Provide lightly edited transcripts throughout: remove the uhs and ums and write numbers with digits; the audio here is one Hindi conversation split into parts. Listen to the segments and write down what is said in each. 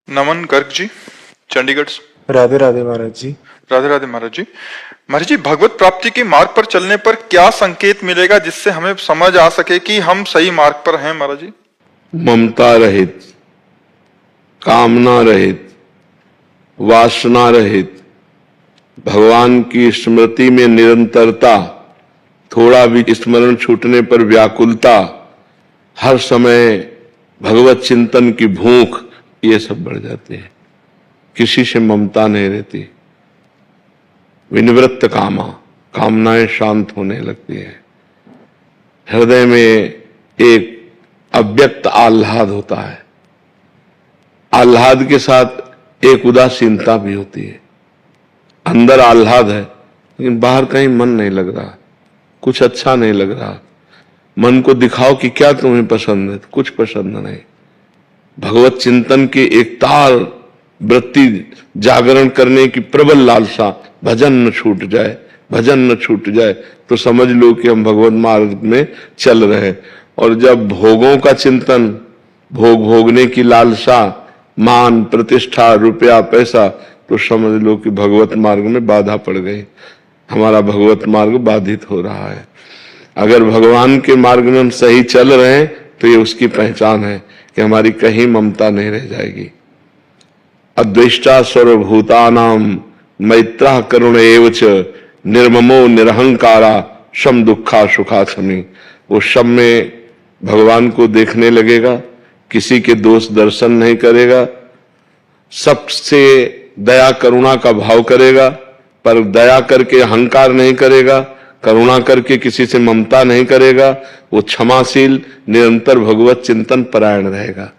नमन गर्ग जी, चंडीगढ़ से। राधे राधे महाराज जी। राधे राधे महाराज जी। महाराज जी, भगवत प्राप्ति के मार्ग पर चलने पर क्या संकेत मिलेगा जिससे हमें समझ आ सके कि हम सही मार्ग पर हैं महाराज जी? ममता रहित, कामना रहित, वासना रहित, भगवान की स्मृति में निरंतरता, थोड़ा भी स्मरण छूटने पर व्याकुलता, हर समय भगवत चिंतन की भूख, ये सब बढ़ जाते हैं। किसी से ममता नहीं रहती, विनिवृत्त कामा, कामनाएं शांत होने लगती है। हृदय में एक अव्यक्त आह्लाद होता है, आह्लाद के साथ एक उदासीनता भी होती है। अंदर आह्लाद है लेकिन बाहर कहीं मन नहीं लग रहा, कुछ अच्छा नहीं लग रहा। मन को दिखाओ कि क्या तुम्हें पसंद है, कुछ पसंद नहीं। भगवत चिंतन की एक तार वृत्ति जागरण करने की प्रबल लालसा, भजन न छूट जाए, भजन न छूट जाए, तो समझ लो कि हम भगवत मार्ग में चल रहे हैं। और जब भोगों का चिंतन, भोग भोगने की लालसा, मान प्रतिष्ठा, रुपया पैसा, तो समझ लो कि भगवत मार्ग में बाधा पड़ गई, हमारा भगवत मार्ग बाधित हो रहा है। अगर भगवान के मार्ग में हम सही चल रहे हैं तो ये उसकी पहचान है कि हमारी कहीं ममता नहीं रह जाएगी। अद्वेष्टा सर्वभूतानां मैत्रः करुण एव च निर्ममो निरहंकारा शम दुखा सुखा समी। वो शम में भगवान को देखने लगेगा, किसी के दोष दर्शन नहीं करेगा, सबसे दया करुणा का भाव करेगा, पर दया करके अहंकार नहीं करेगा, करुणा करके किसी से ममता नहीं करेगा। वो क्षमाशील, निरंतर भगवत चिंतन परायण रहेगा।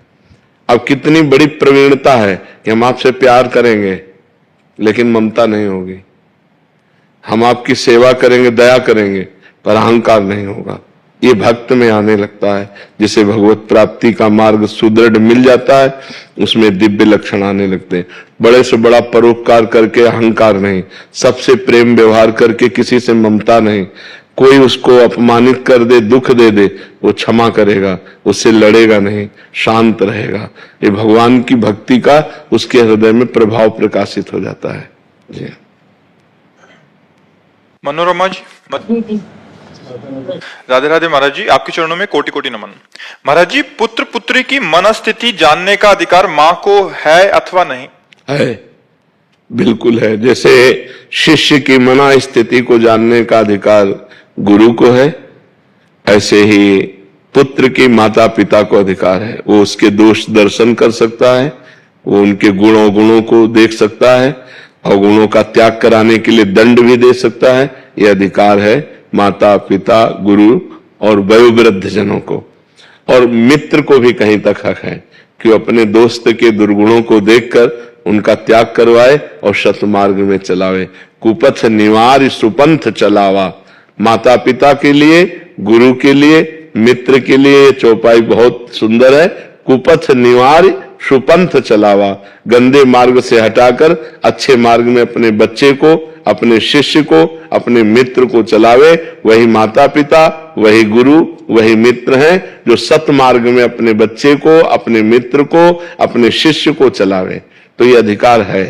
अब कितनी बड़ी प्रवीणता है कि हम आपसे प्यार करेंगे लेकिन ममता नहीं होगी, हम आपकी सेवा करेंगे, दया करेंगे, पर अहंकार नहीं होगा। ये भक्त में आने लगता है। जिसे भगवत प्राप्ति का मार्ग सुदृढ़ मिल जाता है, उसमें दिव्य लक्षण आने लगते हैं। बड़े से बड़ा परोपकार करके अहंकार नहीं, सबसे प्रेम व्यवहार करके किसी से ममता नहीं, कोई उसको अपमानित कर दे, दुख दे दे, वो क्षमा करेगा, उससे लड़ेगा नहीं, शांत रहेगा। ये भगवान की भक्ति का उसके हृदय में प्रभाव प्रकाशित हो जाता है। जी मनोरमा जी, राधे राधे महाराज जी, आपके चरणों में कोटि कोटि नमन। महाराज जी, पुत्र पुत्री की मन स्थिति जानने का अधिकार मां को है अथवा नहीं? है, बिल्कुल है। जैसे शिष्य की मना स्थिति को जानने का अधिकार गुरु को है, ऐसे ही पुत्र की माता पिता को अधिकार है। वो उसके दोष दर्शन कर सकता है, वो उनके गुणों को देख सकता है, और गुणों का त्याग कराने के लिए दंड भी दे सकता है। ये अधिकार है माता पिता, गुरु और वयोवृद्ध जनों को। और मित्र को भी कहीं तक हक है कि अपने दोस्त के दुर्गुणों को देखकर उनका त्याग करवाए और सतमार्ग में चलावे। कुपथ निवार सुपंथ चलावा। माता पिता के लिए, गुरु के लिए, मित्र के लिए ये चौपाई बहुत सुंदर है। कुपथ निवार सुपंथ चलावा, गंदे मार्ग से हटाकर अच्छे मार्ग में अपने बच्चे को, अपने शिष्य को, अपने मित्र को चलावे। वही माता पिता, वही गुरु, वही मित्र हैं जो सत मार्ग में अपने बच्चे को, अपने मित्र को, अपने शिष्य को चलावे। तो ये अधिकार है।